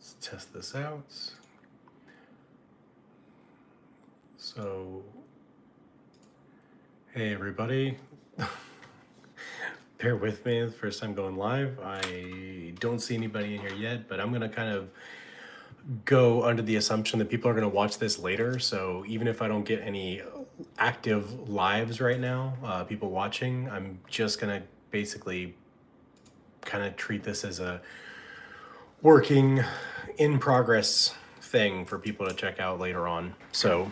Let's test this out. So, hey everybody. Bear with me, the first time going live. I don't see anybody in here yet, but I'm gonna kind of go under the assumption that people are gonna watch this later. So even if I don't get any active lives right now, people watching, I'm just gonna basically kind of treat this as a working in progress thing for people to check out later on. So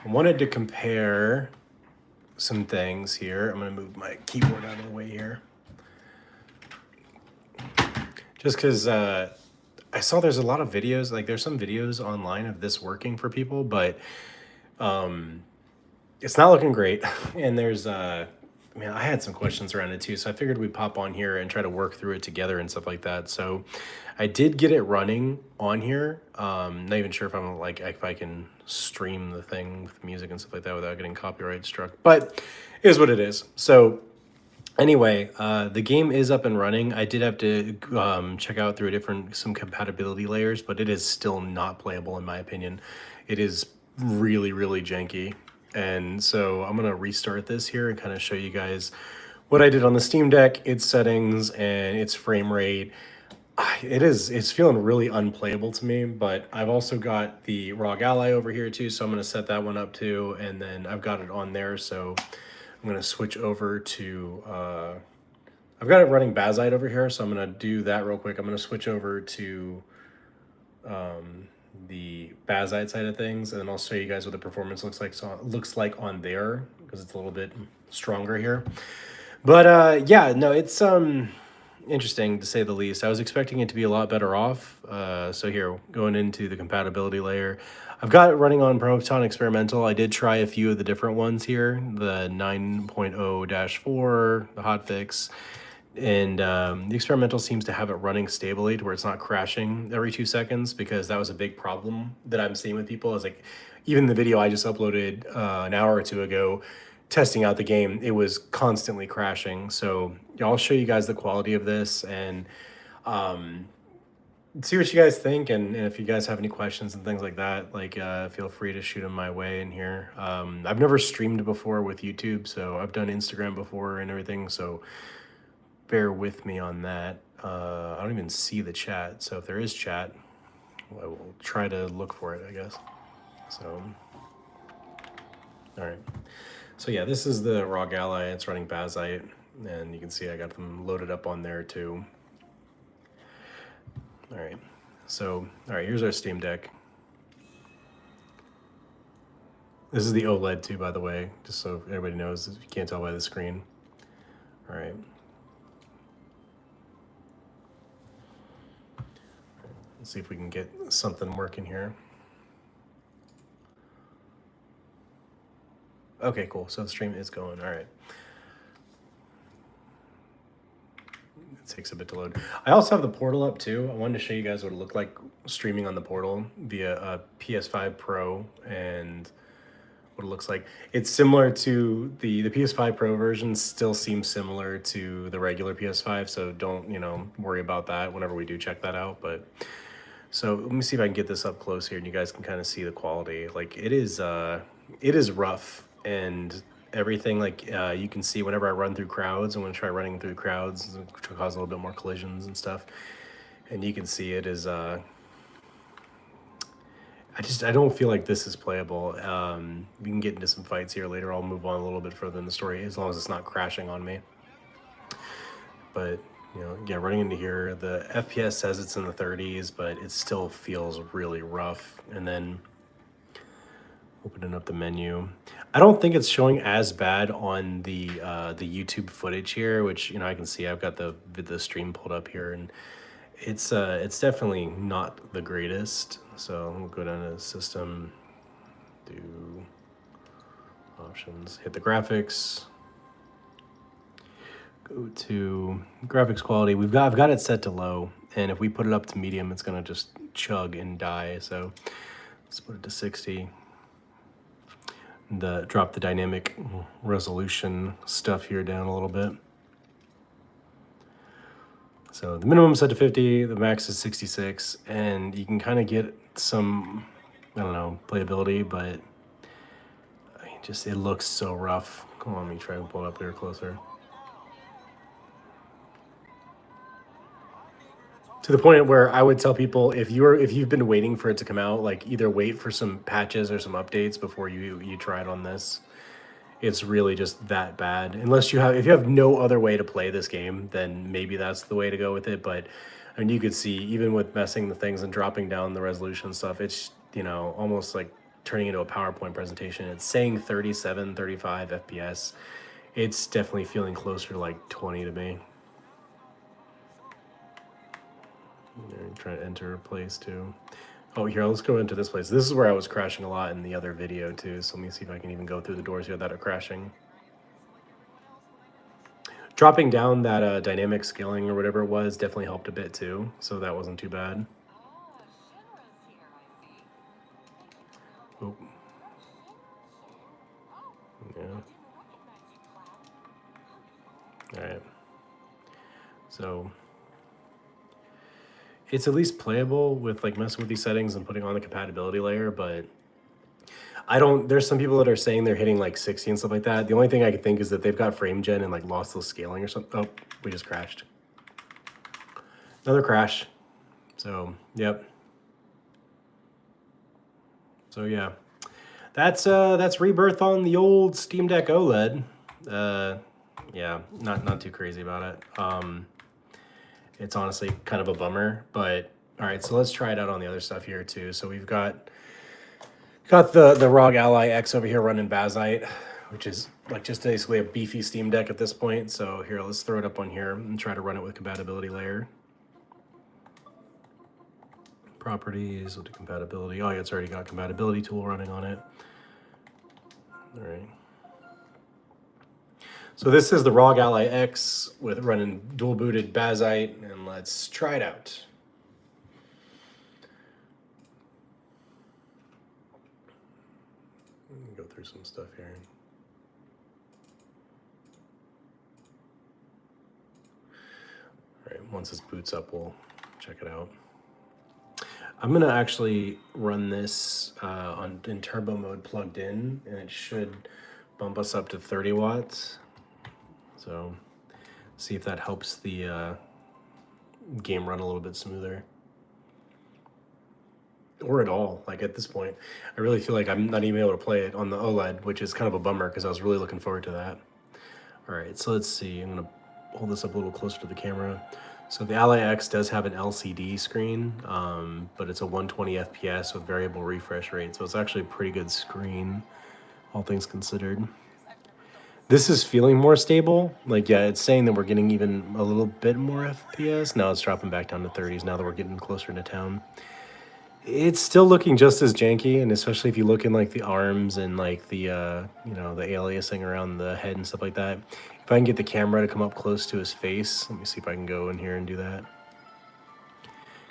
I wanted to compare some things here. I'm going to move my keyboard out of the way here. Just because I saw there's a lot of videos, like there's some videos online of this working for people, but it's not looking great. And there's, man, I had some questions around it too. So I figured we'd pop on here and try to work through it together and stuff like that. So I did get it running on here. Not even sure if I can stream the thing with music and stuff like that without getting copyright struck, but it is what it is. So anyway, the game is up and running. I did have to check out through some compatibility layers, but it is still not playable in my opinion. It is really, really janky. And so I'm gonna restart this here and kind of show you guys what I did on the Steam Deck, its settings and its frame rate. It's feeling really unplayable to me, but I've also got the ROG Ally over here too, so I'm gonna set that one up too, and then I've got it on there, so I'm gonna switch over to, I've got it running Bazite over here, so I'm gonna do that real quick. I'm gonna switch over to the Bazite side of things, and then I'll show you guys what the performance looks like on there, because it's a little bit stronger here. But yeah, no, it's interesting to say the least. I was expecting it to be a lot better off. So here, going into the compatibility layer, I've got it running on Proton Experimental. I did try a few of the different ones here, the 9.0-4, the hotfix, and the experimental seems to have it running stably to where it's not crashing every 2 seconds, because that was a big problem that I'm seeing with people. Is like, even the video I just uploaded an hour or two ago testing out the game, it was constantly crashing. So I'll show you guys the quality of this and see what you guys think, and if you guys have any questions and things like that, like feel free to shoot them my way in here. I've never streamed before with YouTube, so I've done Instagram before and everything, so bear with me on that. I don't even see the chat, so if there is chat, I will try to look for it, I guess. So, all right. So yeah, this is the ROG Ally. It's running Bazite, and you can see I got them loaded up on there too. All right. So, all right, here's our Steam Deck. This is the OLED too, by the way, just so everybody knows, if you can't tell by the screen. All right. Let's see if we can get something working here. Okay, cool. So the stream is going. All right. It takes a bit to load. I also have the portal up too. I wanted to show you guys what it looked like streaming on the portal via a PS5 Pro and what it looks like. It's similar to the PS5 Pro version, still seems similar to the regular PS5, so don't, worry about that whenever we do check that out. But so let me see if I can get this up close here and you guys can kind of see the quality. Like it is rough, and everything, like you can see whenever I run through crowds, I'm going to try running through crowds, which will cause a little bit more collisions and stuff. And you can see it is, I don't feel like this is playable. We can get into some fights here later. I'll move on a little bit further in the story as long as it's not crashing on me. But, yeah, running into here, the FPS says it's in the 30s, but it still feels really rough. And then opening up the menu, I don't think it's showing as bad on the YouTube footage here, which I can see. I've got the stream pulled up here, and it's definitely not the greatest. So we'll go down to system, do options, hit the graphics, go to graphics quality. I've got it set to low, and if we put it up to medium, it's gonna just chug and die. So let's put it to 60. Drop the dynamic resolution stuff here down a little bit. So the minimum is set to 50, the max is 66, and you can kind of get some, I don't know, playability, but I mean, just it looks so rough. Come on, let me try and pull it up here closer. To the point where I would tell people if you've been waiting for it to come out, like either wait for some patches or some updates before you try it on this. It's really just that bad. Unless you have, if you have no other way to play this game, then maybe that's the way to go with it. But I mean, you could see even with messing the things and dropping down the resolution stuff, it's, you know, almost like turning into a PowerPoint presentation. It's saying 37, 35 FPS. It's definitely feeling closer to like 20 to me. Trying to enter a place too. Oh, here, let's go into this place. This is where I was crashing a lot in the other video too. So let me see if I can even go through the doors here that are crashing. Dropping down that dynamic scaling or whatever it was definitely helped a bit too. So that wasn't too bad. Oh. Yeah. All right. So it's at least playable with like messing with these settings and putting on the compatibility layer, but I don't, there's some people that are saying they're hitting like 60 and stuff like that. The only thing I could think is that they've got frame gen and like lossless scaling or something. Oh, we just crashed. Another crash. So, yep. So yeah, that's Rebirth on the old Steam Deck OLED. Yeah, not too crazy about it. It's honestly kind of a bummer, but all right, so let's try it out on the other stuff here too. So we've got the ROG Ally X over here running Bazite, which is like just basically a beefy Steam Deck at this point. So here, let's throw it up on here and try to run it with compatibility layer. Properties, with the compatibility. Oh yeah, it's already got compatibility tool running on it. All right. So this is the ROG Ally X with running dual booted Bazite, and let's try it out. Let me go through some stuff here. All right, once this boots up, we'll check it out. I'm gonna actually run this in turbo mode plugged in, and it should bump us up to 30 watts. So see if that helps the game run a little bit smoother. Or at all, like at this point. I really feel like I'm not even able to play it on the OLED, which is kind of a bummer because I was really looking forward to that. All right, so let's see. I'm gonna hold this up a little closer to the camera. So the Ally X does have an LCD screen, but it's a 120 FPS with variable refresh rate. So it's actually a pretty good screen, all things considered. This is feeling more stable. Like, yeah, it's saying that we're getting even a little bit more FPS. Now it's dropping back down to 30s now that we're getting closer to town. It's still looking just as janky, and especially if you look in like the arms and like the you know, the aliasing around the head and stuff like that. If I can get the camera to come up close to his face, let me see if I can go in here and do that.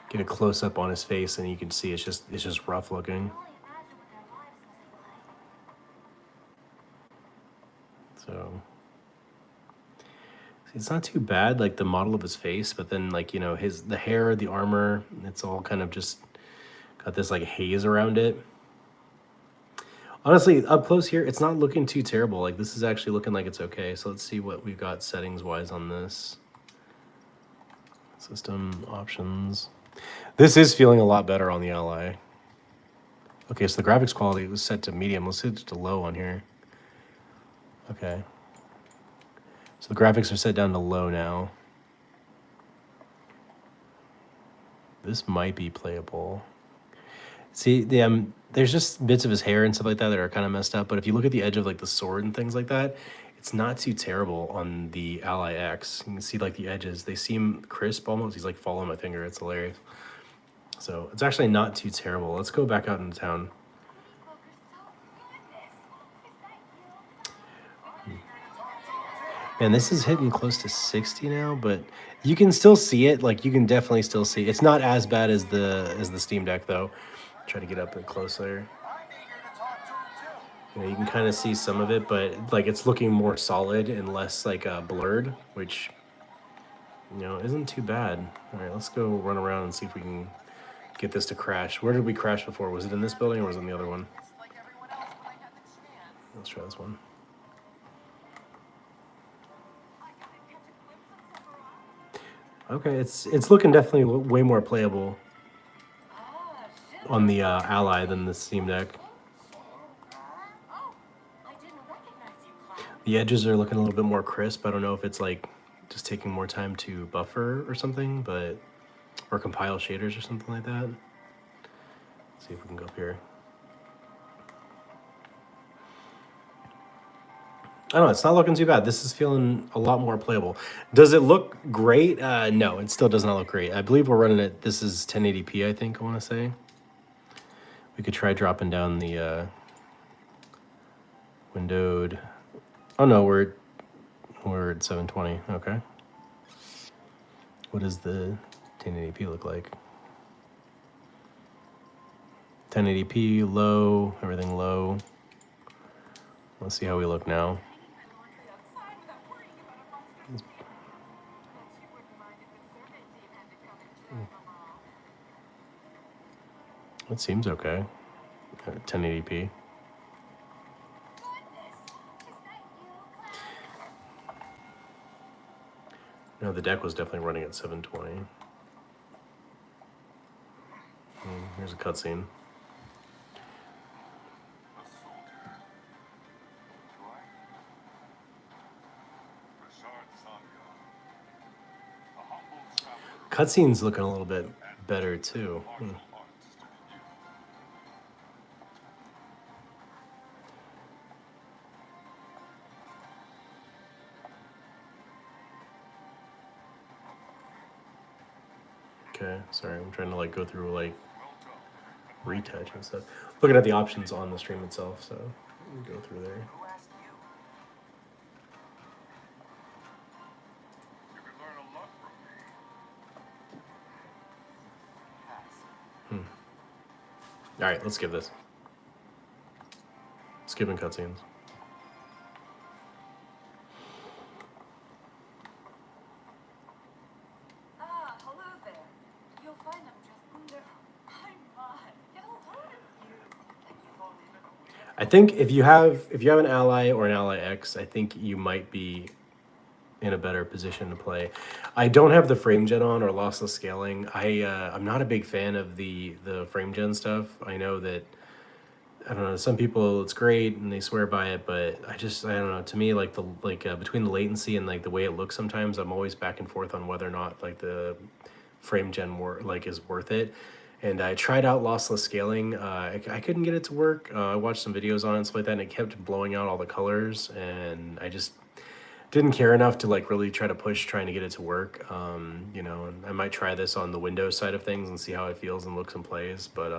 Get a close up on his face, and you can see it's just rough looking. So it's not too bad, like the model of his face, but then like, you know, the hair, the armor, it's all kind of just got this like haze around it. Honestly, up close here, it's not looking too terrible. Like this is actually looking like it's okay. So let's see what we've got settings wise on this. System options. This is feeling a lot better on the Ally. Okay, so the graphics quality was set to medium. Let's set it to low on here. Okay. So the graphics are set down to low now. This might be playable. See, there's just bits of his hair and stuff like that that are kind of messed up. But if you look at the edge of like the sword and things like that, it's not too terrible on the Ally X. You can see like the edges. They seem crisp almost. He's like following my finger. It's hilarious. So it's actually not too terrible. Let's go back out into town. And this is hitting close to 60 now, but you can still see it. Like you can definitely still see it. It's not as bad as the Steam Deck though. Try to get up and close there. You know, you can kind of see some of it, but like it's looking more solid and less like blurred, which you know, isn't too bad. All right, let's go run around and see if we can get this to crash. Where did we crash before? Was it in this building or was it in the other one? Let's try this one. Okay, it's looking definitely way more playable on the Ally than the Steam Deck. The edges are looking a little bit more crisp. I don't know if it's like just taking more time to buffer or something, but or compile shaders or something like that. Let's see if we can go up here. I don't know, it's not looking too bad. This is feeling a lot more playable. Does it look great? No, it still does not look great. I believe we're running it, this is 1080p, I think, I want to say. We could try dropping down the windowed. Oh no, we're at 720, okay. What does the 1080p look like? 1080p, low, everything low. Let's see how we look now. It seems okay. 1080p. No, the deck was definitely running at 720. Here's a cutscene. Cutscene's looking a little bit better too. Okay, sorry, I'm trying to like go through like retouch and stuff. Looking at the options on the stream itself, so we go through there. All right, let's skip this. Skipping cutscenes. Hello there. You'll find them just under. I'm mine. How old are you? And you've only been. I think if you have an Ally or an Ally X, I think you might be in a better position to play. I don't have the frame gen on or lossless scaling. I'm not a big fan of the frame gen stuff. I know that, I don't know, some people it's great and they swear by it, but I don't know, to me, like between the latency and like the way it looks sometimes, I'm always back and forth on whether or not like the frame gen is worth it. And I tried out lossless scaling. I couldn't get it to work. I watched some videos on it and stuff like that, and it kept blowing out all the colors, and I just didn't care enough to like really try to push trying to get it to work. You know, and I might try this on the Windows side of things and see how it feels and looks and plays. But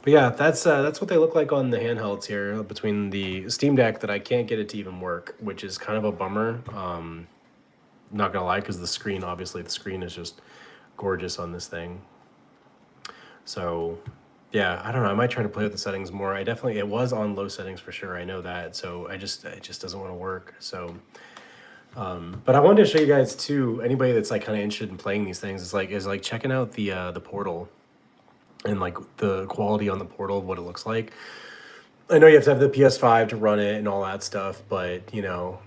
yeah, that's what they look like on the handhelds here. Between the Steam Deck that I can't get it to even work, which is kind of a bummer. Not gonna lie, because the screen is just gorgeous on this thing. So yeah, I don't know. I might try to play with the settings more. It was on low settings for sure. I know that. So it just doesn't want to work. So, but I wanted to show you guys too. Anybody that's like kind of interested in playing these things is like checking out the Portal and like the quality on the Portal, what it looks like. I know you have to have the PS5 to run it and all that stuff, but you know,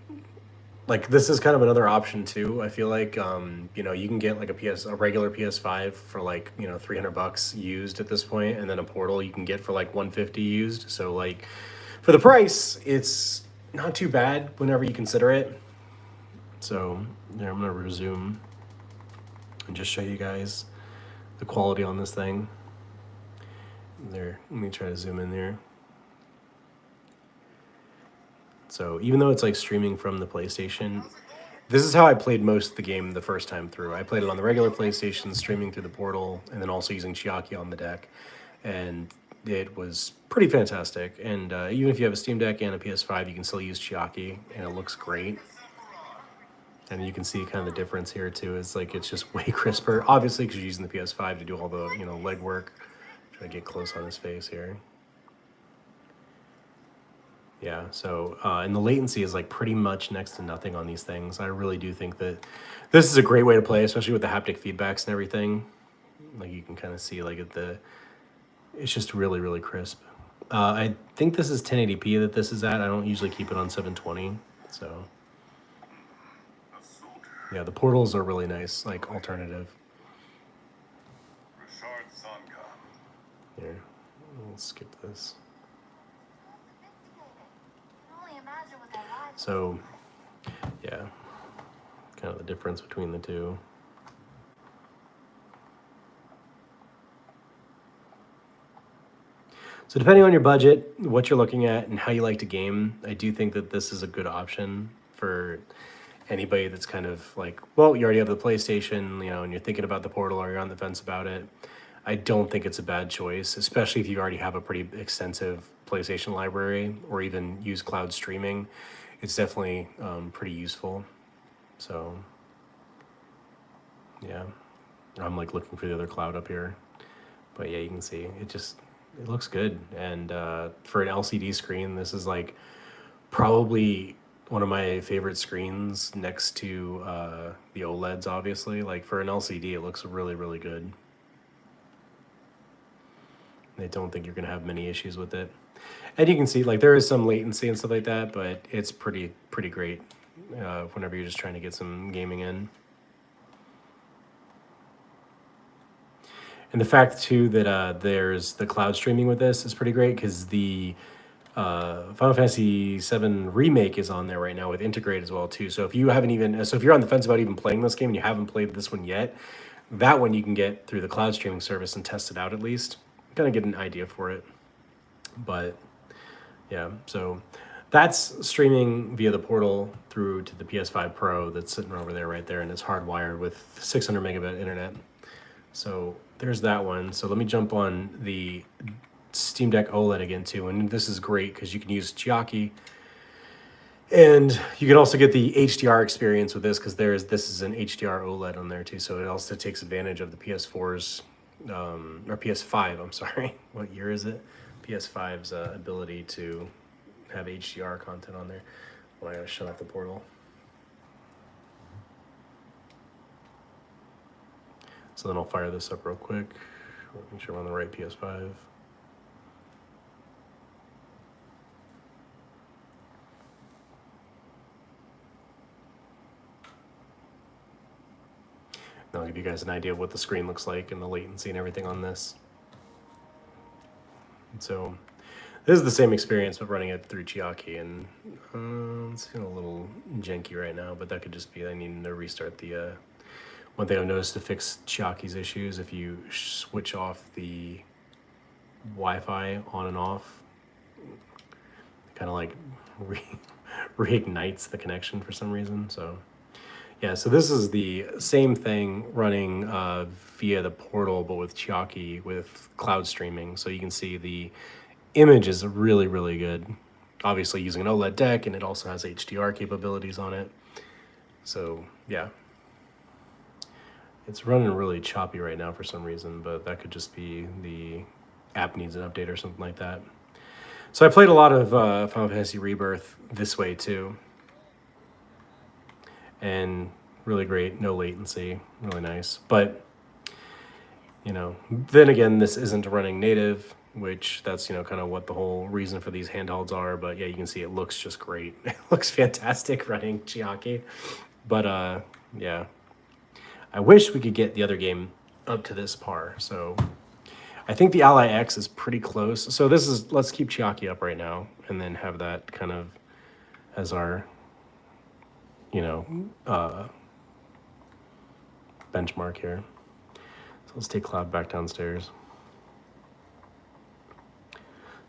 like this is kind of another option too. I feel like you know, you can get like a regular PS5 for like, you know, $300 used at this point, and then a Portal you can get for like $150 used. So like for the price, it's not too bad whenever you consider it. So there, I'm gonna resume and just show you guys the quality on this thing. There, let me try to zoom in there. So even though it's like streaming from the PlayStation, this is how I played most of the game the first time through. I played it on the regular PlayStation, streaming through the Portal, and then also using Chiaki on the deck. And it was pretty fantastic. And even if you have a Steam Deck and a PS5, you can still use Chiaki, and it looks great. And you can see kind of the difference here too. It's like, it's just way crisper. Obviously, because you're using the PS5 to do all the, you know, legwork. Try to get close on his face here. Yeah, so and the latency is like pretty much next to nothing on these things. I really do think that this is a great way to play, especially with the haptic feedbacks and everything. Like you can kind of see like it's just really, really crisp. I think this is 1080p that this is at. I don't usually keep it on 720. So yeah, the portals are really nice, like alternative. Here, we'll skip this. So yeah, kind of the difference between the two. So depending on your budget, what you're looking at, and how you like to game, I do think that this is a good option for anybody that's kind of like, well, you already have the PlayStation, you know, and you're thinking about the Portal or you're on the fence about it. I don't think it's a bad choice, especially if you already have a pretty extensive PlayStation library or even use cloud streaming. It's definitely pretty useful. So yeah, I'm like looking for the other cloud up here, but yeah, you can see it looks good. And for an LCD screen, this is like probably one of my favorite screens next to the OLEDs, obviously. Like for an LCD, it looks really, really good. I don't think you're gonna have many issues with it. And you can see like there is some latency and stuff like that, but it's pretty great whenever you're just trying to get some gaming in. And the fact too that there's the cloud streaming with this is pretty great because the Final Fantasy VII Remake is on there right now with Integrate as well too. So if you haven't even, so if you're on the fence about even playing this game and you haven't played this one yet, that one you can get through the cloud streaming service and test it out at least. Kind of get an idea for it. But yeah, so that's streaming via the portal through to the PS5 Pro that's sitting over there right there, and it's hardwired with 600 megabit internet. So there's that one. So let me jump on the Steam Deck OLED again too, and this is great because you can use Chiaki, and you can also get the HDR experience with this because this is an HDR OLED on there too. So it also takes advantage of the PS4's or PS5. I'm sorry, what year is it? PS5's ability to have HDR content on there. Well, I gotta shut off the portal. So then I'll fire this up real quick. Make sure I'm on the right PS5. I'll give you guys an idea of what the screen looks like and the latency and everything on this. And so this is the same experience, but running it through Chiaki, and it's feeling a little janky right now, but that could just be I need to restart the. One thing I've noticed to fix Chiaki's issues, if you switch off the Wi-Fi on and off, it kind of like reignites the connection for some reason. So yeah, so this is the same thing running via the portal, but with Chiaki with cloud streaming. So you can see the image is really, really good. Obviously using an OLED deck, and it also has HDR capabilities on it. So yeah, it's running really choppy right now for some reason, but that could just be the app needs an update or something like that. So I played a lot of Final Fantasy Rebirth this way too. And really great, no latency, really nice. But, you know, then again, this isn't running native, which that's, you know, kind of what the whole reason for these handhelds are. But yeah, you can see it looks just great. It looks fantastic running Chiaki. But yeah, I wish we could get the other game up to this par. So I think the Ally X is pretty close. So this is, let's keep Chiaki up right now and then have that kind of as our, you know, benchmark here. So let's take Cloud back downstairs.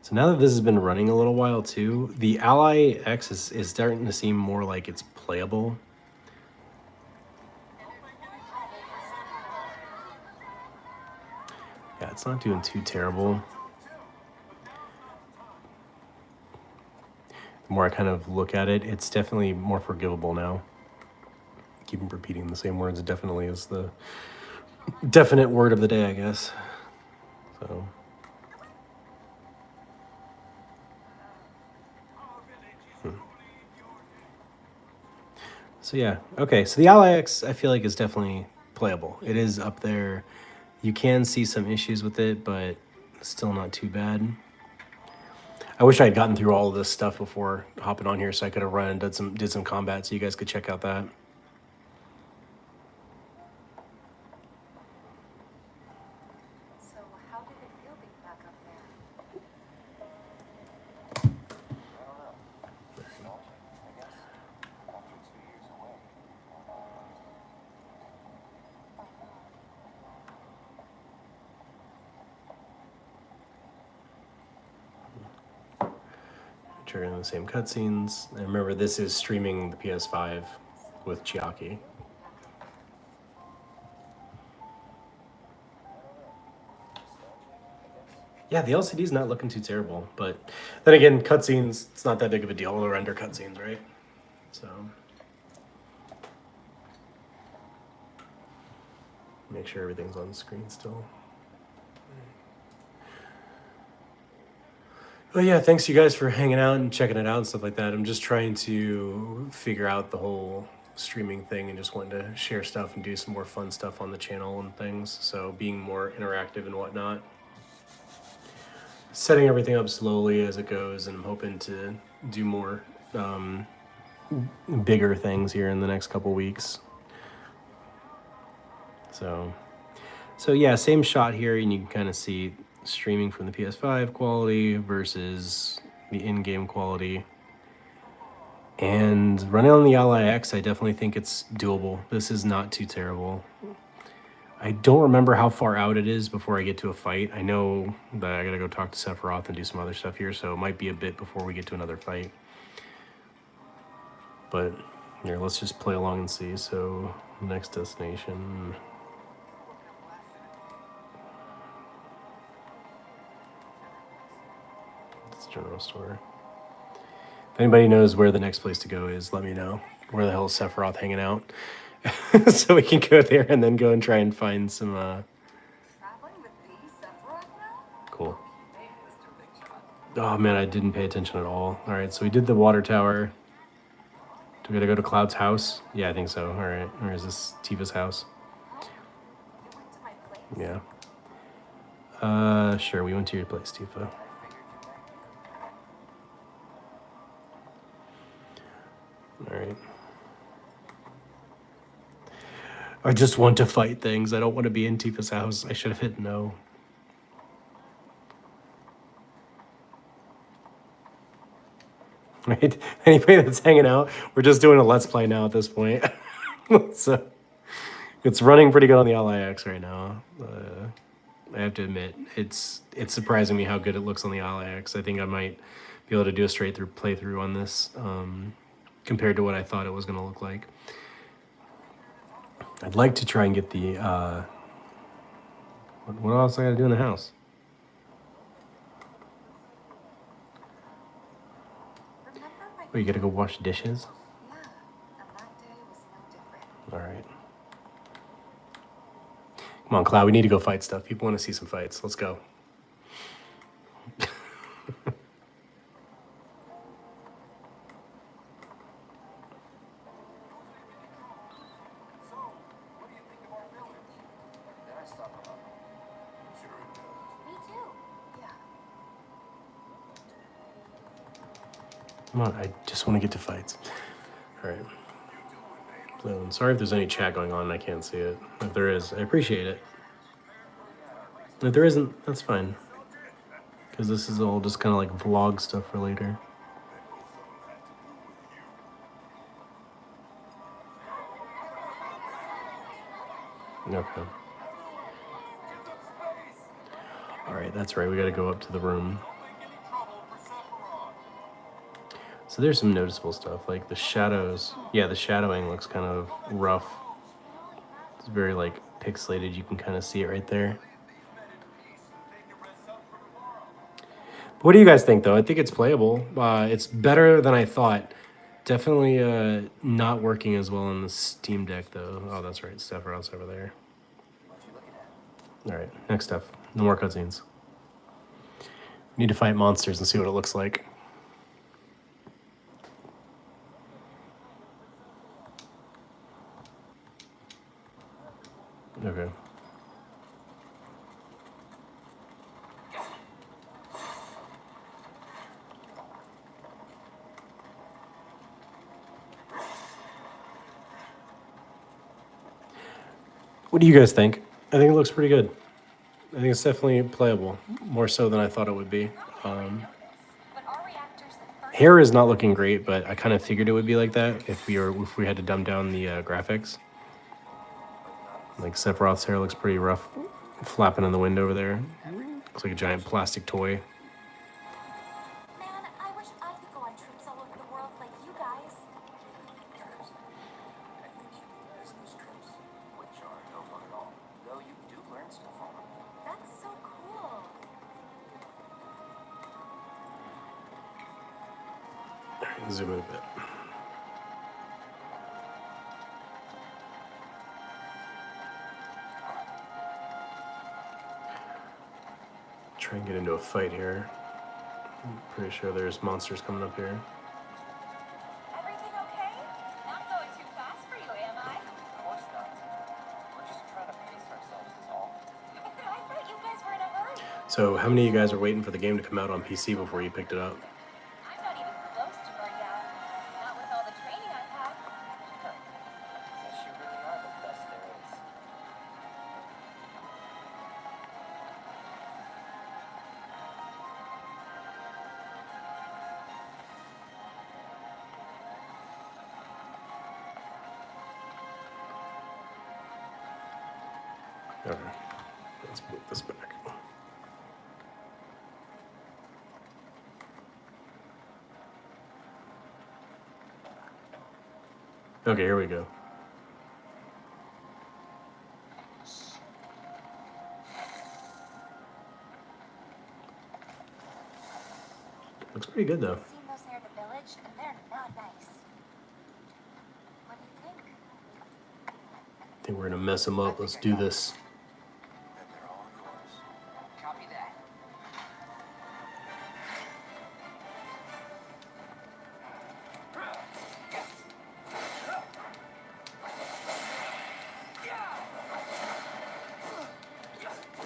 So now that this has been running a little while too, the Ally X is starting to seem more like it's playable. Yeah, it's not doing too terrible. The more I kind of look at it, it's definitely more forgivable now. Keep repeating the same words. Definitely is the definite word of the day, I guess. So So yeah, okay. So the Ally X, I feel like is definitely playable. It is up there. You can see some issues with it, but still not too bad. I wish I had gotten through all of this stuff before hopping on here, so I could have run and did some combat, so you guys could check out that. So how did it feel being back up there? Triggering the same cutscenes. And remember, this is streaming the PS5 with Chiaki. Yeah, the LCD's not looking too terrible, but then again, cutscenes, it's not that big of a deal to render cutscenes, right? So make sure everything's on the screen still. Well, yeah, thanks you guys for hanging out and checking it out and stuff like that. I'm just trying to figure out the whole streaming thing and just wanting to share stuff and do some more fun stuff on the channel and things. So being more interactive and whatnot. Setting everything up slowly as it goes, and I'm hoping to do more bigger things here in the next couple weeks. So yeah, same shot here, and you can kind of see streaming from the PS5 quality versus the in-game quality. And running on the Ally X, I definitely think it's doable. This is not too terrible. I don't remember how far out it is before I get to a fight. I know that I gotta go talk to Sephiroth and do some other stuff here, so it might be a bit before we get to another fight. But here, let's just play along and see. So, next destination. It's general store. If anybody knows where the next place to go is, let me know. Where the hell is Sephiroth hanging out? So we can go there and then go and try and find some, Traveling with the Sephiroth now? cool. Hey, Mr. Big Shot. Oh man, I didn't pay attention at all. All right, so we did the water tower. Do we gotta go to Cloud's house? Yeah, I think so. All right, or is this Tifa's house? You went to my place? Yeah. Sure, we went to your place, Tifa. All right. I just want to fight things. I don't want to be in Tifa's house. I should have hit no. Right? Anybody that's hanging out, we're just doing a let's play now at this point. So it's running pretty good on the Ally X right now. I have to admit, it's surprising me how good it looks on the Ally X. I think I might be able to do a straight through playthrough on this compared to what I thought it was going to look like. I'd like to try and get the, what else I gotta do in the house? Oh, you gotta go wash dishes? Yeah, and that day was no different. All right. Come on, Cloud, we need to go fight stuff. People want to see some fights. Let's go. Me too. Yeah. Come on, I just want to get to fights. All right. So, I'm sorry if there's any chat going on and I can't see it. If there is, I appreciate it. If there isn't, that's fine. Because this is all just kind of like vlog stuff for later. Okay. All right, that's right. We got to go up to the room. So there's some noticeable stuff, like the shadows. Yeah, the shadowing looks kind of rough. It's very like pixelated. You can kind of see it right there. What do you guys think, though? I think it's playable. It's better than I thought. Definitely not working as well on the Steam Deck, though. Oh, that's right. Sephiroth's over there. All right, next stuff. No more cutscenes. We need to fight monsters and see what it looks like. What do you guys think? I think it looks pretty good. I think it's definitely playable, more so than I thought it would be. But our reactor's the first. Hair is not looking great, but I kind of figured it would be like that if we had to dumb down the graphics. Like Sephiroth's hair looks pretty rough, flapping in the wind over there. Looks like a giant plastic toy. Man, I wish I could go on trips all over the world like you guys. Trips? I think you mean business trips, which are no fun at all. Though you do learn stuff on them. That's so cool. Zoom in a bit. Try and get into a fight here. I'm pretty sure there's monsters coming up here. Everything okay? Not going too fast for you, am I? Of course not. We're just trying to pace ourselves is all. I thought you guys were in a hurry. So how many of you guys are waiting for the game to come out on PC before you picked it up? I'm not even close to burned out. Not with all the training I've had. Guess you really are the best there is. Okay, let's move this back. Okay, here we go. Looks pretty good though. I've seen those near the village, and they're not nice. What do you think? I think we're gonna mess them up. Let's do this. Then they're all yours. Copy that.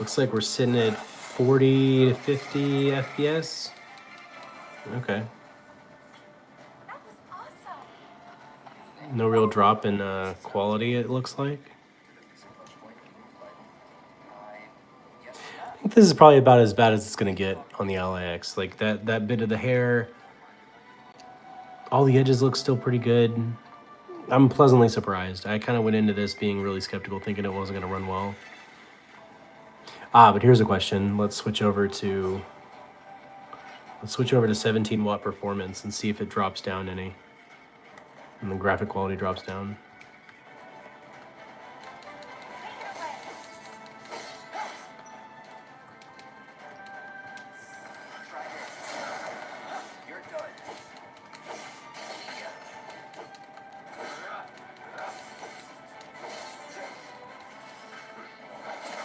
Looks like we're sitting at 40 to 50 FPS. Okay. That was awesome. No real drop in quality, it looks like. So much point in you fighting. I guess I not. think this is probably about as bad as it's gonna get on the Ally X. Like that bit of the hair, all the edges look still pretty good. I'm pleasantly surprised. I kind of went into this being really skeptical, thinking it wasn't gonna run well. But here's a question. Let's switch over to 17 watt performance and see if it drops down any. And the graphic quality drops down. Take it away. Try this. You're done. See ya.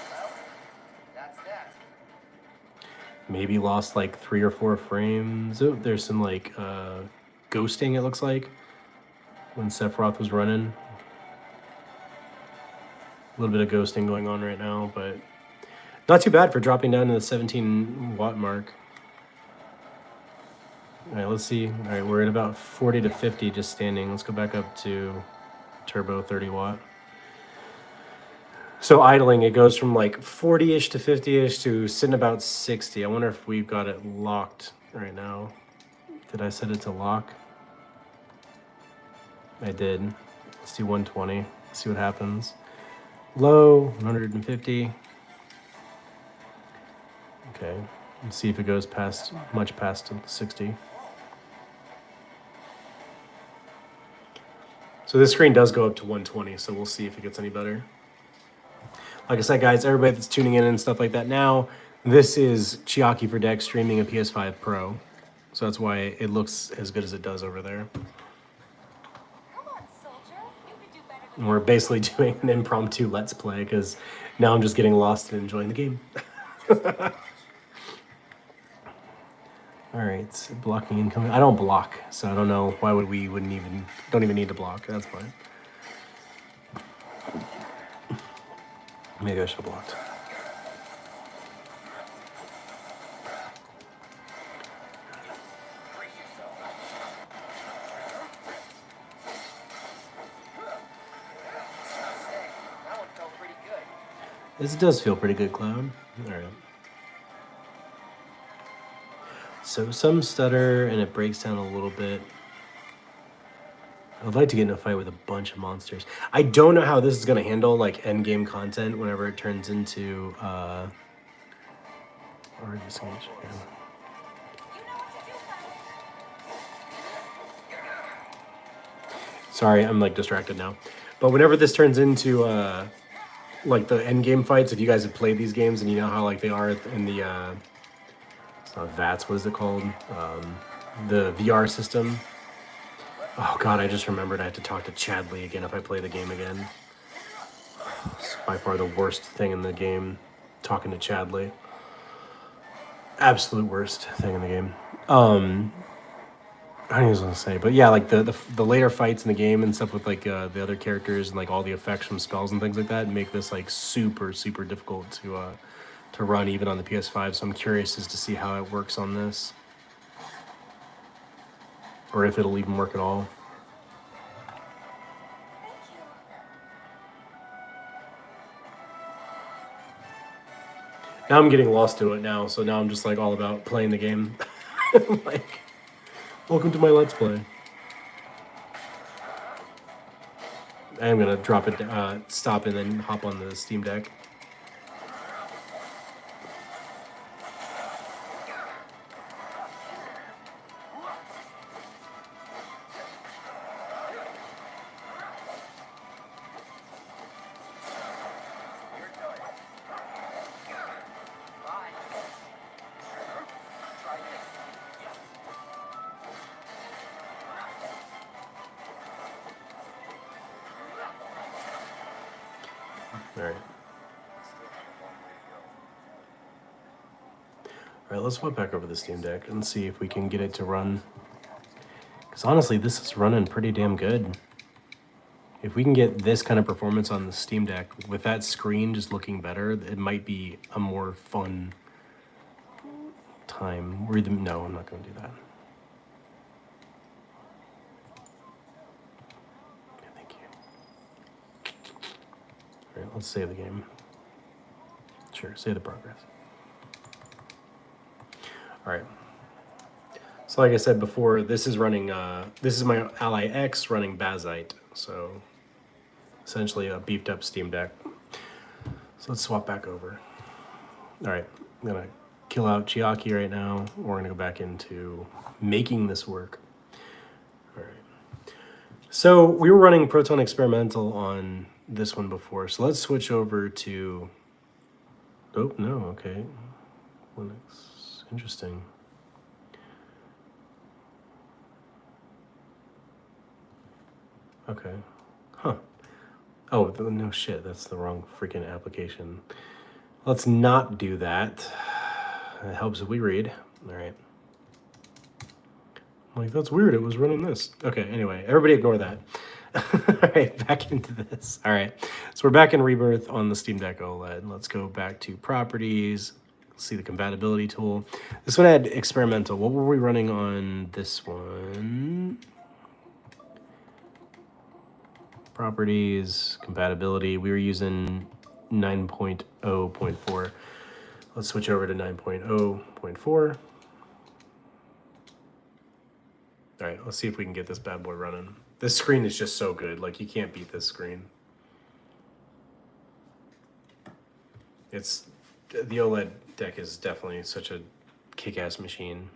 Well, that's that. Maybe lost like 3 or 4 frames. Oh, there's some like ghosting, it looks like, when Sephiroth was running. A little bit of ghosting going on right now, but not too bad for dropping down to the 17 watt mark. All right, let's see. All right, we're at about 40 to 50 just standing. Let's go back up to turbo 30 watt. So idling, it goes from like 40-ish to 50-ish to sitting about 60. I wonder if we've got it locked right now. Did I set it to lock? I did. Let's do 120. See what happens. Low, 150. Okay. Let's see if it goes past, much past 60. So this screen does go up to 120, so we'll see if it gets any better. Like I said, guys, everybody that's tuning in and stuff like that now, this is Chiaki for Deck streaming a PS5 Pro. So that's why it looks as good as it does over there. Come on, soldier. You could do better than And we're basically doing an impromptu Let's Play because now I'm just getting lost and enjoying the game. All right, blocking incoming. I don't block, so I don't know why don't even need to block. That's fine. Maybe I should have blocked. Brace yourself. Say, that one felt pretty good. This does feel pretty good, Cloud. All right. So some stutter and it breaks down a little bit. I'd like to get in a fight with a bunch of monsters. I don't know how this is going to handle like end game content whenever it turns into or just yeah. Sorry, I'm like distracted now. But whenever this turns into like the end game fights, if you guys have played these games and you know how like they are in the it's not VATS, what is it called? The VR system. Oh god, I just remembered I have to talk to Chadley again if I play the game again. It's by far the worst thing in the game, talking to Chadley. Absolute worst thing in the game. I don't know what I was gonna say, but yeah, like the later fights in the game and stuff with like the other characters and like all the effects from spells and things like that make this like super difficult to run even on the PS5. So I'm curious as to see how it works on this, or if it'll even work at all. Now I'm getting lost to it now, so now I'm just like all about playing the game. Like, welcome to my Let's Play. I am gonna drop it, stop, and then hop on the Steam Deck. Alright. Alright, let's swap back over the Steam Deck and see if we can get it to run. Because honestly, this is running pretty damn good. If we can get this kind of performance on the Steam Deck, with that screen just looking better, it might be a more fun time. No, I'm not going to do that. Okay, thank you. Alright, let's save the game. Sure, save the progress. Alright. So like I said before, this is running, this is my Ally X running Bazite. So essentially a beefed up Steam Deck. So let's swap back over. Alright, I'm gonna kill out Chiaki right now. We're gonna go back into making this work. Alright. So we were running Proton Experimental on this one before. So let's switch over to, oh, no, okay. Linux, interesting. Okay, huh. Oh, no shit, that's the wrong freaking application. Let's not do that. It helps if we read. All right. I'm like, that's weird, it was running this. Okay, anyway, everybody ignore that. All right, back into this. All right, so we're back in Rebirth on the Steam Deck OLED. Let's go back to Properties, see the compatibility tool. This one had Experimental. What were we running on this one? Properties, compatibility. We were using 9.0.4. Let's switch over to 9.0.4. All right, let's see if we can get this bad boy running. This screen is just so good. Like, you can't beat this screen. It's, the OLED deck is definitely such a kick-ass machine.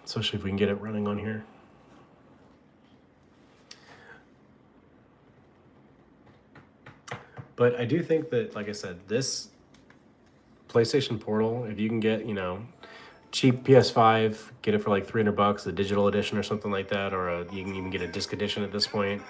Especially if we can get it running on here. But I do think that, like I said, this PlayStation Portal, if you can get, you know, cheap PS5, get it for like $300, the digital edition or something like that, or you can even get a disc edition at this point,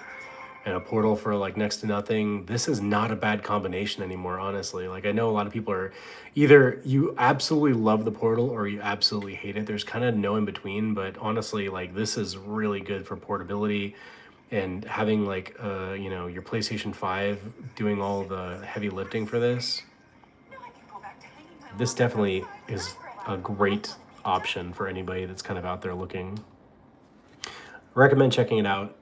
and a Portal for like next to nothing. This is not a bad combination anymore, honestly. Like, I know a lot of people are either you absolutely love the Portal or you absolutely hate it. There's kind of no in between, but honestly, like, this is really good for portability and having like, you know, your PlayStation 5 doing all the heavy lifting for this. This definitely is a great option for anybody that's kind of out there looking. I recommend checking it out.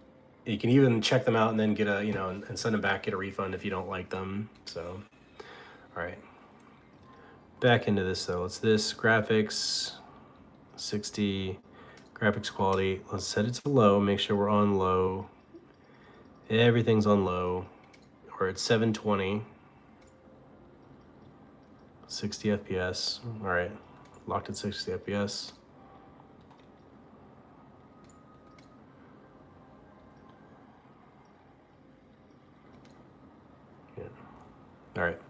You can even check them out and then get a, and send them back, get a refund if you don't like them. So, all right. Back into this though. It's this graphics, 60, graphics quality. Let's set it to low. Make sure we're on low. Everything's on low. Or it's 720. 60 FPS. All right. Locked at 60 FPS. Yeah. All right.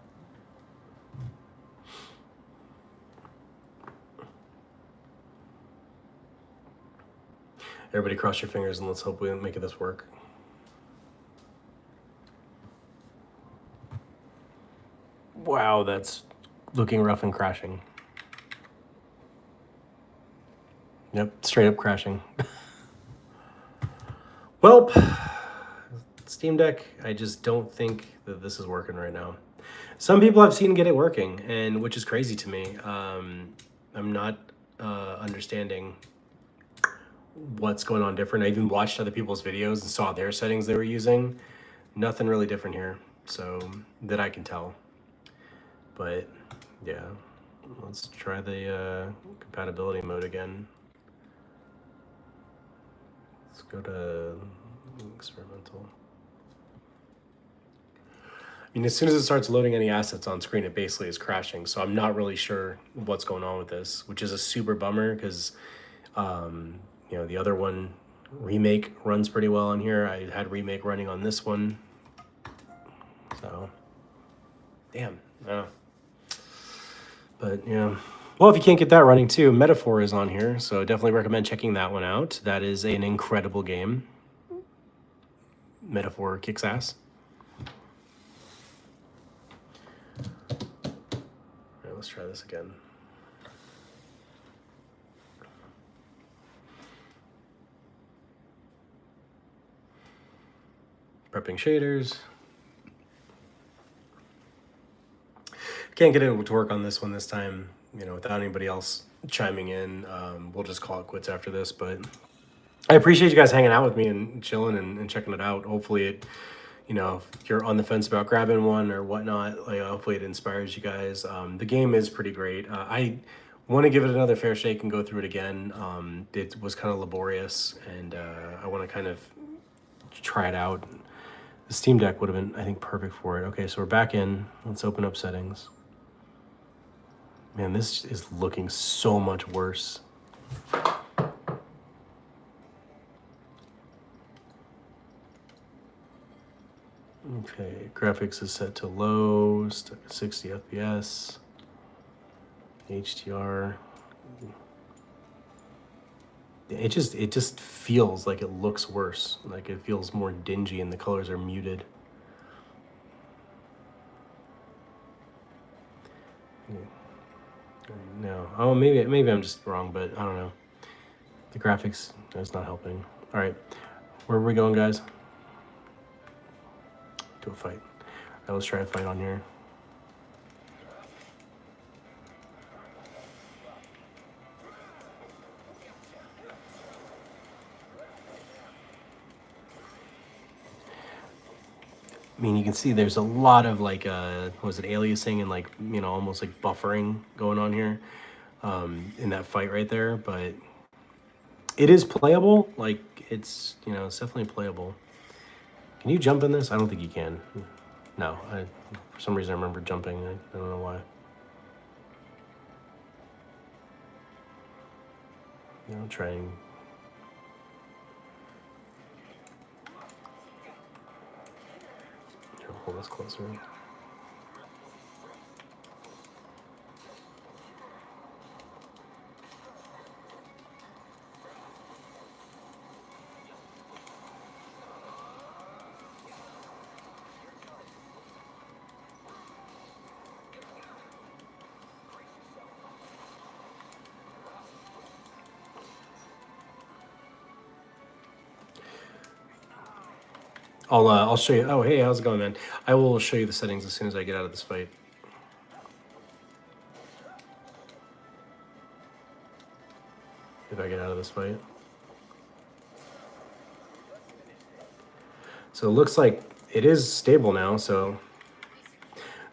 Everybody cross your fingers and let's hope we make this work. Wow, that's looking rough and crashing. Yep, straight up crashing. Well, Steam Deck, I just don't think that this is working right now. Some people I've seen get it working, and which is crazy to me. I'm not understanding what's going on different. I even watched other people's videos and saw their settings they were using. Nothing really different here, so that I can tell. But yeah, let's try the compatibility mode again. Let's go to experimental. I mean, as soon as it starts loading any assets on screen, it basically is crashing. So I'm not really sure what's going on with this, which is a super bummer because, the other one, Remake, runs pretty well on here. I had Remake running on this one. So, damn. But, yeah. Well, if you can't get that running too, Metaphor is on here. So definitely recommend checking that one out. That is an incredible game. Metaphor kicks ass. Let's try this again. Prepping shaders. Can't get it to work on this one this time, without anybody else chiming in. We'll just call it quits after this, but I appreciate you guys hanging out with me and chilling and checking it out. Hopefully it, if you're on the fence about grabbing one or whatnot, hopefully it inspires you guys. The game is pretty great. I want to give it another fair shake and go through it again. It was kind of laborious, and I want to kind of try it out. The Steam Deck would have been, I think, perfect for it. Okay, so we're back in. Let's open up settings. Man, this is looking so much worse. Okay, graphics is set to low, 60 FPS. HDR. It just feels like it looks worse. Like it feels more dingy and the colors are muted. No. Oh, maybe I'm just wrong, but I don't know. The graphics is not helping. All right, where are we going, guys? To a fight. All right, let's try a fight on here. I mean, you can see there's a lot of like, was it aliasing and like, almost like buffering going on here in that fight right there. But it is playable. Like it's definitely playable. Can you jump in this? I don't think you can. No, for some reason I remember jumping. I don't know why. I'll try and... Hold this closer. I'll show you. Oh, hey, how's it going, man? I will show you the settings as soon as I get out of this fight. If I get out of this fight. So it looks like it is stable now. So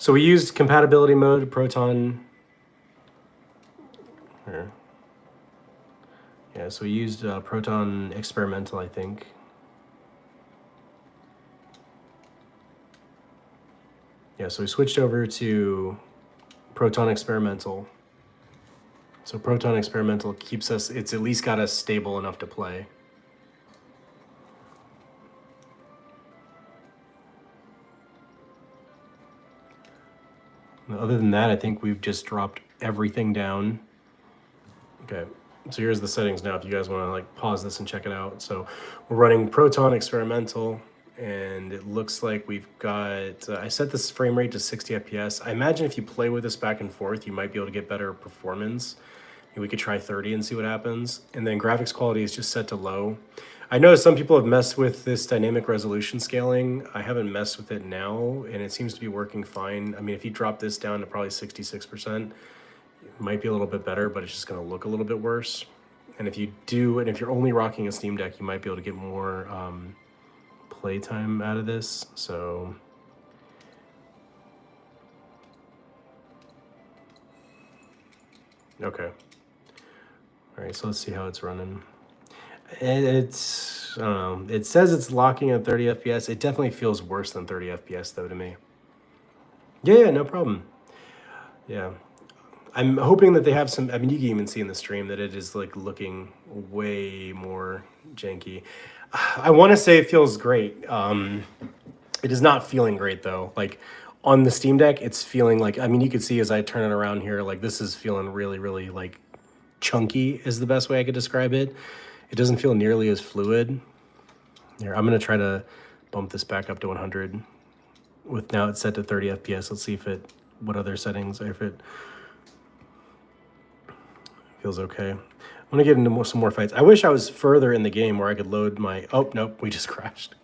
we used compatibility mode, Proton. Here. Yeah, so we used Proton Experimental, I think. Yeah, so we switched over to Proton Experimental. So Proton Experimental keeps us, it's at least got us stable enough to play. Other than that, I think we've just dropped everything down. Okay, so here's the settings now if you guys want to like pause this and check it out. So we're running Proton Experimental, and it looks like we've got, I set this frame rate to 60 FPS. I imagine if you play with this back and forth, you might be able to get better performance. We could try 30 and see what happens. And then graphics quality is just set to low. I know some people have messed with this dynamic resolution scaling. I haven't messed with it now, and it seems to be working fine. I mean, if you drop this down to probably 66%, it might be a little bit better, but it's just gonna look a little bit worse. And if you do, and if you're only rocking a Steam Deck, you might be able to get more playtime out of this. So okay. All right, so let's see how it's running. It's, I don't know, it says it's locking at 30 FPS. It definitely feels worse than 30 FPS though to me. Yeah, no problem. Yeah. I'm hoping that they have some, I mean, you can even see in the stream that it is like looking way more janky. I want to say it feels great. It is not feeling great though. Like on the Steam Deck, it's feeling like, I mean, you could see as I turn it around here, like this is feeling really, really like chunky is the best way I could describe it. It doesn't feel nearly as fluid. Here, I'm gonna try to bump this back up to 100. With now it's set to 30 FPS. Let's see if it, what other settings, if it feels okay. I wanna get into some more fights. I wish I was further in the game where I could load my, oh, nope, we just crashed.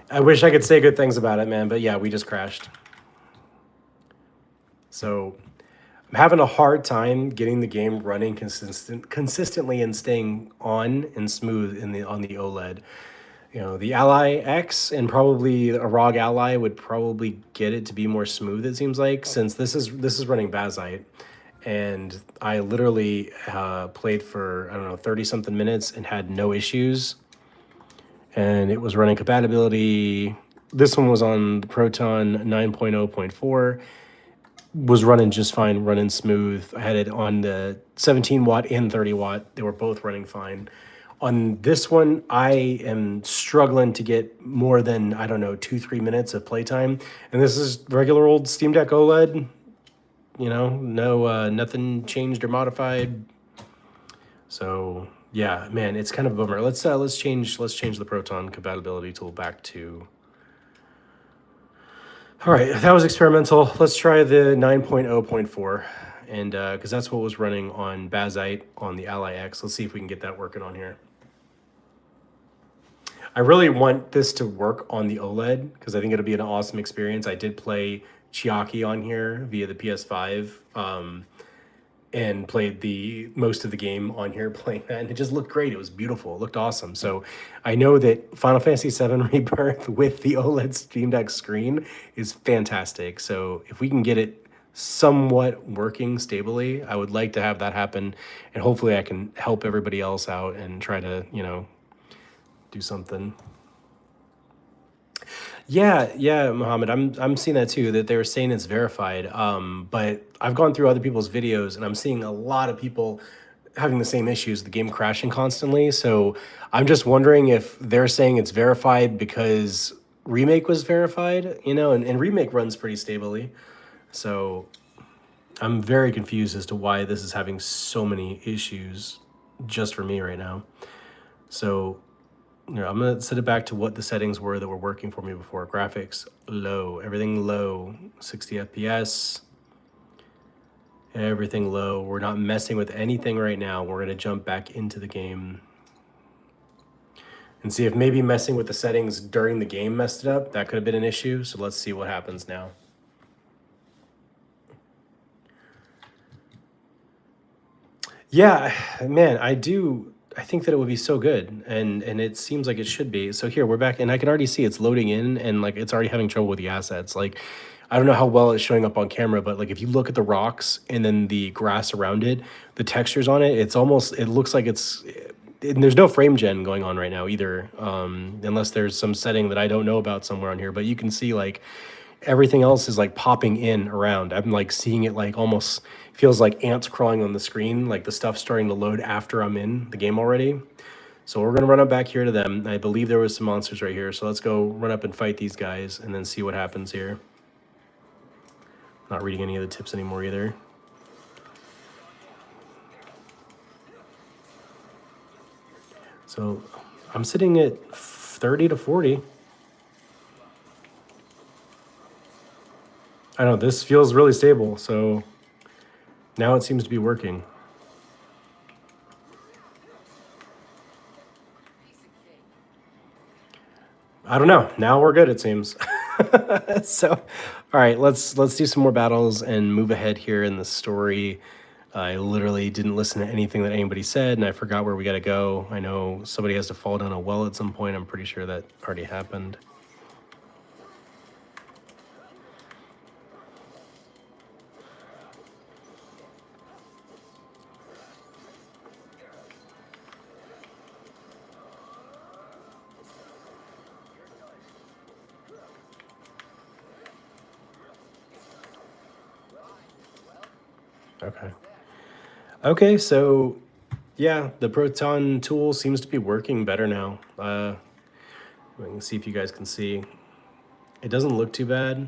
I wish I could say good things about it, man, but yeah, we just crashed. So I'm having a hard time getting the game running consistently and staying on and smooth on the OLED. You know, the Ally X and probably a ROG Ally would probably get it to be more smooth, it seems like, since this is running Bazite. And I literally played for, I don't know, 30 something minutes and had no issues. And it was running compatibility. This one was on the Proton 9.0.4. Was running just fine, running smooth. I had it on the 17 watt and 30 watt. They were both running fine. On this one, I am struggling to get more than, I don't know, 2-3 minutes of playtime. And this is regular old Steam Deck OLED. You know, no, nothing changed or modified. So yeah, man, it's kind of a bummer. Let's change the Proton compatibility tool back to. All right, that was experimental. Let's try the 9.0.4, and because that's what was running on Bazite on the Ally X. Let's see if we can get that working on here. I really want this to work on the OLED because I think it'll be an awesome experience. I did play Chiaki on here via the PS5 and played the most of the game on here playing that, and it just looked great. It was beautiful. It looked awesome. So I know that Final Fantasy VII Rebirth with the OLED Steam Deck screen is fantastic. So if we can get it somewhat working stably, I would like to have that happen, and hopefully I can help everybody else out and try to, you know, do something. Yeah, Mohammed, I'm seeing that too, that they were saying it's verified. But I've gone through other people's videos and I'm seeing a lot of people having the same issues, the game crashing constantly. So I'm just wondering if they're saying it's verified because Remake was verified, you know, and Remake runs pretty stably. So I'm very confused as to why this is having so many issues just for me right now. So you know, I'm gonna set it back to what the settings were that were working for me before. Graphics, low, everything low, 60 FPS, everything low. We're not messing with anything right now. We're gonna jump back into the game and see if maybe messing with the settings during the game messed it up. That could have been an issue. So let's see what happens now. Yeah, man, I do I think that it would be so good, and it seems like it should be. So here we're back, and I can already see it's loading in, and like it's already having trouble with the assets. Like, I don't know how well it's showing up on camera, but like if you look at the rocks and then the grass around it, the textures on it, it's almost it looks like it's. And there's no frame gen going on right now either, unless there's some setting that I don't know about somewhere on here. But you can see like everything else is like popping in around. I'm like seeing it like almost feels like ants crawling on the screen, like the stuff's starting to load after I'm in the game already. So we're gonna run up back here to them. I believe there was some monsters right here. So let's go run up and fight these guys and then see what happens here. Not reading any of the tips anymore either. So I'm sitting at 30 to 40. I know this feels really stable, so now it seems to be working. I don't know. Now we're good, it seems. So, all right, let's do some more battles and move ahead here in the story. I literally didn't listen to anything that anybody said, and I forgot where we got to go. I know somebody has to fall down a well at some point. I'm pretty sure that already happened. Okay. Okay, so yeah, the proton tool seems to be working better now. I can see if you guys can see. It doesn't look too bad.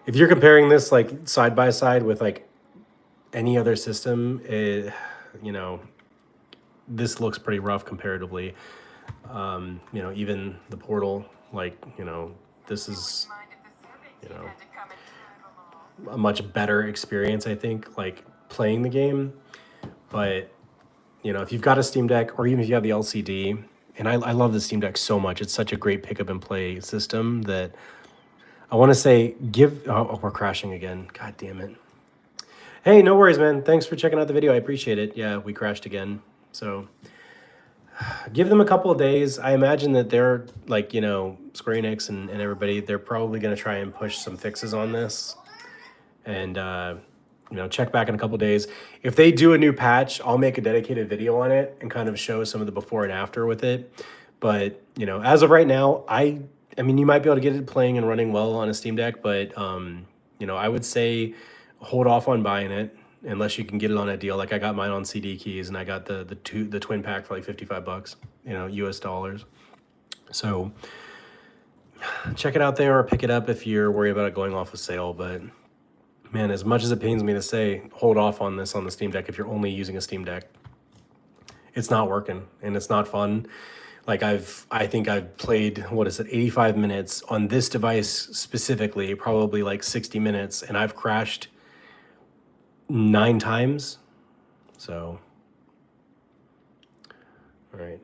If you're comparing this like side by side with like any other system, you know, this looks pretty rough comparatively. You know, even the portal, like, you know, this is, you know, a much better experience, I think, like playing the game. But, you know, if you've got a Steam Deck or even if you have the LCD, and I love the Steam Deck so much, it's such a great pick up and play system that I want to say oh, we're crashing again. God damn it. Hey, no worries, man. Thanks for checking out the video. I appreciate it. Yeah, we crashed again. So give them a couple of days. I imagine that they're like, you know, Square Enix and everybody, they're probably going to try and push some fixes on this. And, you know, check back in a couple of days. If they do a new patch, I'll make a dedicated video on it and kind of show some of the before and after with it. But, you know, as of right now, I mean, you might be able to get it playing and running well on a Steam Deck, but, you know, I would say hold off on buying it unless you can get it on a deal. Like I got mine on CD keys and I got the twin pack for like $55, you know, US dollars. So check it out there or pick it up if you're worried about it going off a sale. But man, as much as it pains me to say, hold off on this on the Steam Deck if you're only using a Steam Deck. It's not working and it's not fun. Like I think I've played, what is it, 85 minutes on this device specifically, probably like 60 minutes, and I've crashed 9 times. So, all right.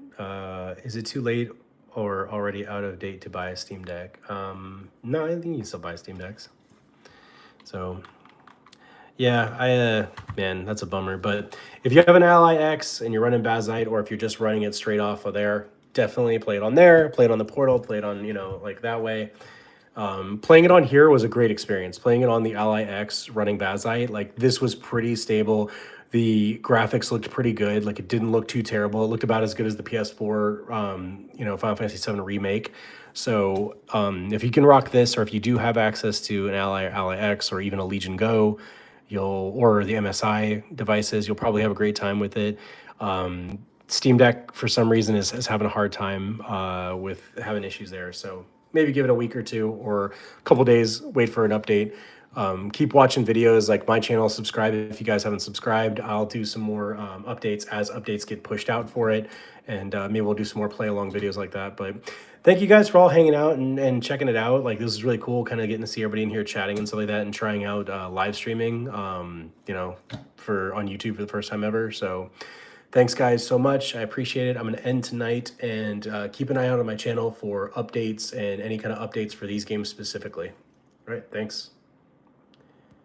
Is it too late or already out of date to buy a Steam Deck? No, I think you can still buy Steam Decks. So, yeah, man, that's a bummer. But if you have an Ally X and you're running Bazite, or if you're just running it straight off of there, definitely play it on there, play it on the portal, play it on, you know, like that way. Playing it on here was a great experience. Playing it on the Ally X running Bazite, like this was pretty stable. The graphics looked pretty good. Like it didn't look too terrible. It looked about as good as the PS4, you know, Final Fantasy VII Remake. So if you can rock this, or if you do have access to an Ally X or even a Legion Go, or the MSI devices, you'll probably have a great time with it. Steam Deck, for some reason, is having a hard time with having issues there. So maybe give it a week or two or a couple days, wait for an update. Keep watching videos like my channel, subscribe if you guys haven't subscribed. I'll do some more updates as updates get pushed out for it. And maybe we'll do some more play along videos like that. But thank you guys for all hanging out and checking it out. Like this is really cool, kind of getting to see everybody in here chatting and stuff like that and trying out live streaming, you know, on YouTube for the first time ever. So thanks guys so much. I appreciate it. I'm going to end tonight, and keep an eye out on my channel for updates and any kind of updates for these games specifically. All right, thanks.